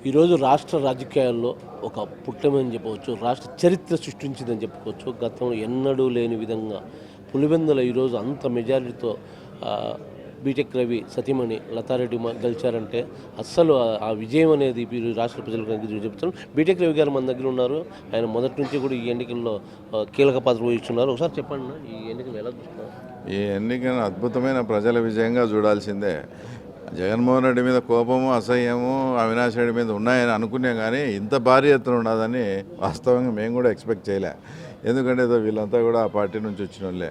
ఈరోజు రాష్ట్ర రాజకీయాల్లో ఒక పుట్టమని చెప్పవచ్చు. రాష్ట్ర చరిత్ర సృష్టించిందని చెప్పుకోవచ్చు. గతంలో ఎన్నడూ లేని విధంగా పులివెందుల ఈరోజు అంత మెజారిటీతో బీటెక్ రవి సతీమణి లతారెడ్డి గెలిచారంటే అస్సలు ఆ విజయం అనేది ఈ రాష్ట్ర ప్రజలకు చెప్తాను. బీటెక్ రవి గారు మన దగ్గర ఉన్నారు. ఆయన మొదటి నుంచి కూడా ఈ ఎన్నికల్లో కీలక పాత్ర వహిస్తున్నారు. ఒకసారి చెప్పండి, ఈ ఎన్నికలు ఎలా చూస్తున్నారు? ఈ ఎన్నికను అద్భుతమైన ప్రజల విజయంగా చూడాల్సిందే. జగన్మోహన్ రెడ్డి మీద కోపము, అసహ్యము అవినాష్ రెడ్డి మీద ఉన్నాయని అనుకునే కానీ ఇంత భారీ ఎత్తున ఉండదని వాస్తవంగా మేము కూడా ఎక్స్పెక్ట్ చేయలే. ఎందుకంటే వీళ్ళంతా కూడా ఆ పార్టీ నుంచి వచ్చిన వాళ్ళే.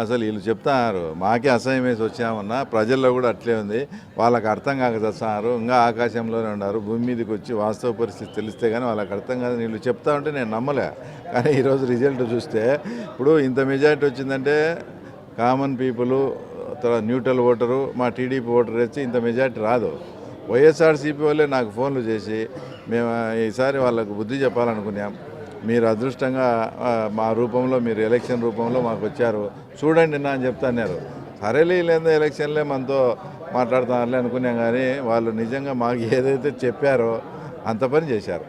అసలు వీళ్ళు చెప్తున్నారు మాకే అసహ్యం వేసి వచ్చామన్నా, ప్రజల్లో కూడా అట్లే ఉంది. వాళ్ళకి అర్థం కాక చేస్తున్నారు, ఇంకా ఆకాశంలోనే ఉన్నారు. భూమి మీదకి వచ్చి వాస్తవ పరిస్థితి తెలిస్తే కానీ వాళ్ళకి అర్థం కాదు. వీళ్ళు చెప్తా ఉంటే నేను నమ్మలే. కానీ ఈరోజు రిజల్ట్ చూస్తే ఇప్పుడు ఇంత మెజారిటీ వచ్చిందంటే కామన్ పీపుల్, తర్వాత న్యూట్రల్ ఓటరు, మా టీడీపీ ఓటర్ వచ్చి ఇంత మెజారిటీ రాదు. వైఎస్ఆర్సీపీ వాళ్ళే నాకు ఫోన్లు చేసి మేము ఈసారి వాళ్ళకు బుద్ధి చెప్పాలనుకున్నాం. మీరు అదృష్టంగా మా రూపంలో, మీరు ఎలక్షన్ రూపంలో మాకు వచ్చారు, చూడండి నా అని చెప్తున్నారు. సరేలే లేదా ఎలక్షన్లే మనతో మాట్లాడుతున్నారులే అనుకున్నాం. కానీ వాళ్ళు నిజంగా మాకు ఏదైతే చెప్పారో అంత పని చేశారు.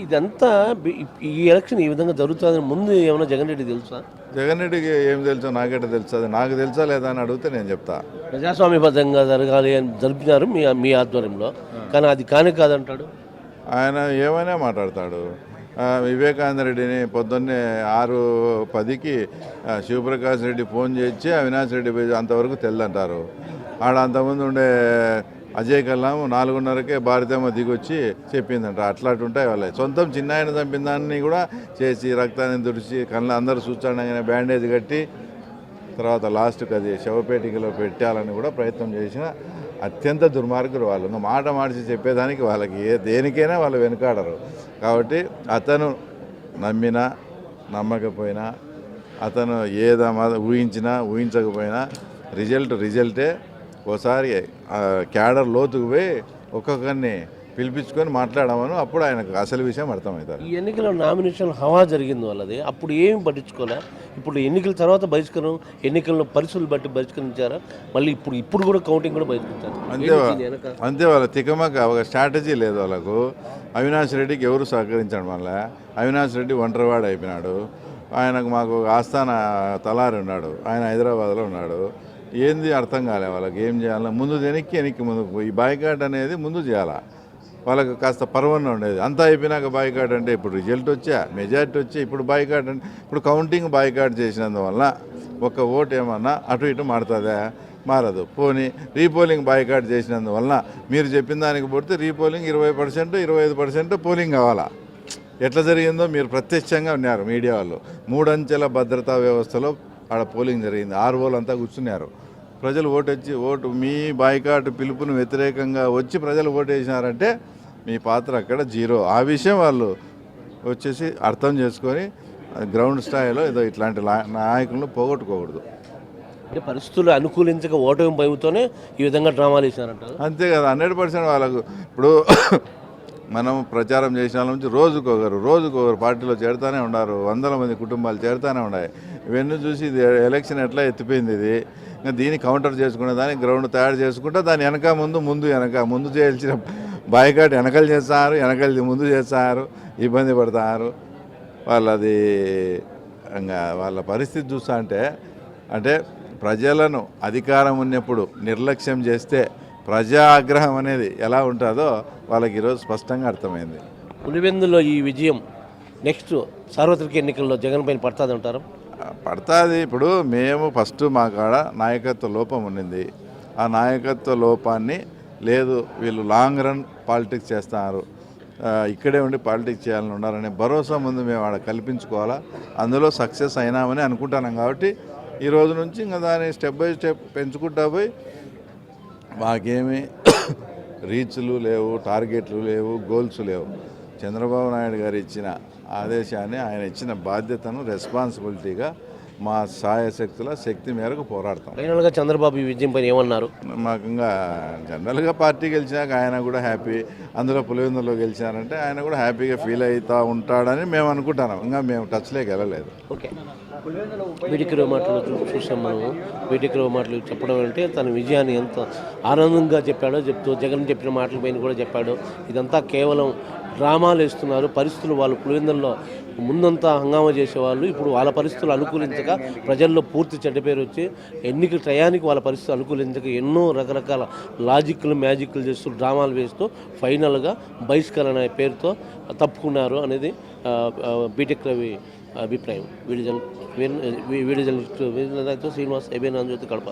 ఇదంతా ఈ ఎలక్షన్ ఈ విధంగా జరుగుతుందని ముందు ఏమైనా జగన్ రెడ్డి తెలుసా? జగన్ రెడ్డికి ఏం తెలుసో నాకేట తెలుసు. అది నాకు తెలుసా లేదా అని అడిగితే నేను చెప్తా. ప్రజాస్వామ్యబద్ధంగా జరగాలి అని జరిపినారు మీ ఆధ్వర్యంలో, కానీ అది కానే కాదంటాడు ఆయన. ఏమైనా మాట్లాడతాడు. వివేకానంద రెడ్డిని పొద్దున్నే 6:10కి శివప్రకాష్ రెడ్డి ఫోన్ చేసి అవినాష్ రెడ్డి అంతవరకు తెల్లంటారు. ఆడ అంతకుముందు ఉండే అజయ్ కల్లాం 4:30కే భారతమ్మ దిగొచ్చి చెప్పిందంట. అట్లాంటుంటాయి వాళ్ళ సొంతం చిన్న ఆయన చంపిన దాన్ని కూడా చేసి రక్తాన్ని తుడిచి కళ్ళు అందరూ చూస్తుండగానే బ్యాండేజ్ కట్టి తర్వాత లాస్ట్కి అది శవపేటికలో పెట్టాలని కూడా ప్రయత్నం చేసిన అత్యంత దుర్మార్గులు వాళ్ళు. ఇంకా మాట మార్చి చెప్పేదానికి వాళ్ళకి దేనికైనా వాళ్ళు వెనుకాడరు. కాబట్టి అతను నమ్మినా నమ్మకపోయినా, అతను ఊహించినా ఊహించకపోయినా రిజల్టే. ఓసారి క్యాడర్ లోతుకు పోయి ఒక్కొక్కరిని పిలిపించుకొని మాట్లాడమను, అప్పుడు ఆయనకు అసలు విషయం అర్థమవుతారు. ఈ ఎన్నికల నామినేషన్ హవా జరిగింది వాళ్ళది, అప్పుడు ఏమి పట్టించుకోలే. ఇప్పుడు ఎన్నికల తర్వాత బహిష్కరణ, ఎన్నికలను పరిస్థితులు బట్టి బహిష్కరించారా? మళ్ళీ ఇప్పుడు కూడా కౌంటింగ్ కూడా బహిష్కరించారు. అంతే వాళ్ళ తికమక ఒక స్ట్రాటజీ లేదు వాళ్ళకు. అవినాష్ రెడ్డికి ఎవరు సహకరించాడు. మళ్ళీ అవినాష్ రెడ్డి ఒంటరివాడు అయిపోయినాడు. ఆయనకు మాకు ఆస్థాన తలారి ఉన్నాడు, ఆయన హైదరాబాద్లో ఉన్నాడు. ఏంది అర్థం కాలే వాళ్ళకి. ఏం చేయాలి? ముందు వెనక్కి ముందుకు. ఈ బాయ్కాట్ అనేది ముందు చేయాలా. వాళ్ళకి కాస్త పర్వన్న ఉండేది. అంతా అయిపోయినాక బాయ్కాట్ అంటే ఇప్పుడు రిజల్ట్ వచ్చా, మెజారిటీ వచ్చి ఇప్పుడు బాయ్కాట్ అంటే ఇప్పుడు కౌంటింగ్ బాయ్కాట్ చేసినందువల్ల ఒక ఓటు ఏమన్నా అటు ఇటు మారుతుందా? మారదు. పోనీ రీపోలింగ్ బాయ్కాట్ చేసినందువల్ల మీరు చెప్పిన దానికి పోతే రీపోలింగ్ 20%, 25% పోలింగ్ కావాలా? ఎట్లా జరిగిందో మీరు ప్రత్యక్షంగా ఉన్నారు మీడియా వాళ్ళు. 3 అంచెల భద్రతా వ్యవస్థలో ఆడ పోలింగ్ జరిగింది. 6 రోజులు అంతా కూర్చున్నారు. ప్రజలు ఓటు మీ బాయ్కాట్ పిలుపును వ్యతిరేకంగా వచ్చి ప్రజలు ఓటు వేసినారంటే మీ పాత్ర అక్కడ జీరో. ఆ విషయం వాళ్ళు వచ్చేసి అర్థం చేసుకొని గ్రౌండ్ స్థాయిలో ఏదో ఇట్లాంటి నాయకులను పోగొట్టుకోకూడదు. అంటే పరిస్థితులు అనుకూలించక ఓటమి భయంతోనే ఈ విధంగా డ్రామాలు వేసినారంటారు. అంతే కదా, 100% వాళ్ళకు. ఇప్పుడు మనం ప్రచారం చేసిన వాళ్ళ నుంచి రోజుకొకరు పార్టీలో చేరుతూనే ఉన్నారు. వందల మంది కుటుంబాలు చేరుతూనే ఉన్నాయి. ఇవన్నీ చూసి ఇది ఎలక్షన్ ఎట్లా ఎత్తిపోయింది. ఇది ఇంకా దీన్ని కౌంటర్ చేసుకునే దాన్ని గ్రౌండ్ తయారు చేసుకుంటే దాని ముందు చేయాల్సిన బాయ్కాట్ వెనకలు చేస్తారు, ముందు చేస్తారు, ఇబ్బంది పడతారు. వాళ్ళది ఇంకా వాళ్ళ పరిస్థితి చూస్తా అంటే ప్రజలను అధికారం ఉన్నప్పుడు నిర్లక్ష్యం చేస్తే ప్రజా ఆగ్రహం అనేది ఎలా ఉంటుందో వాళ్ళకి ఈరోజు స్పష్టంగా అర్థమైంది. పులివెందులో ఈ విజయం నెక్స్ట్ సార్వత్రిక ఎన్నికల్లో జగన్ పైన పడుతుంది అంటారు? పడుతుంది. ఇప్పుడు మేము ఫస్ట్ మా కాడ నాయకత్వ లోపం ఉన్నింది. ఆ నాయకత్వ లోపాన్ని లేదు, వీళ్ళు లాంగ్ రన్ పాలిటిక్స్ చేస్తున్నారు, ఇక్కడే ఉండి పాలిటిక్స్ చేయాలని ఉండాలనే భరోసా ముందు మేము ఆడ కల్పించుకోవాలా. అందులో సక్సెస్ అయినామని అనుకుంటున్నాం. కాబట్టి ఈ రోజు నుంచి ఇంకా దాన్ని స్టెప్ బై స్టెప్ పెంచుకుంటా పోయి మాకేమీ రీచ్లు లేవు, టార్గెట్లు లేవు, గోల్స్ లేవు. చంద్రబాబు నాయుడు గారు ఇచ్చిన ఆదేశాన్ని, ఆయన ఇచ్చిన బాధ్యతను రెస్పాన్సిబిలిటీగా మా సాయశక్తుల శక్తి మేరకు పోరాడతాం. ఫైనల్గా చంద్రబాబు ఈ విజయం పైన ఏమన్నారు? మాకు ఇంకా జనరల్గా పార్టీ గెలిచాక ఆయన కూడా హ్యాపీ, అందులో పులివెందులో గెలిచారంటే ఆయన కూడా హ్యాపీగా ఫీల్ అవుతూ ఉంటాడని మేము అనుకుంటున్నాం. ఇంకా మేము టచ్లోకి వెళ్ళలేదు. ఓకే, వీటికి మాటలు చూసాం మనము. వీటికి మాటలు చెప్పడం అంటే తన విజయాన్ని ఎంత ఆనందంగా చెప్పాడో చెప్తూ జగన్ చెప్పిన మాటల పైన కూడా చెప్పాడు. ఇదంతా కేవలం డ్రామాలు వేస్తున్నారు. పరిస్థితులు వాళ్ళు పులివెందుల్లో ముందంతా హంగామా చేసేవాళ్ళు ఇప్పుడు వాళ్ళ పరిస్థితులు అనుకూలించక ప్రజల్లో పూర్తి చెడ్డ పేరు వచ్చి ఎన్నికల టయానికి వాళ్ళ పరిస్థితులు అనుకూలించక ఎన్నో రకరకాల లాజిక్లు మ్యాజిక్లు చేస్తూ డ్రామాలు వేస్తూ ఫైనల్గా బహిష్కరణ అనే పేరుతో తప్పుకున్నారు అనేది బీటెక్ రవి అభిప్రాయం. Video journalist Srinivas, ABN Andhrajyothy, Kadapa.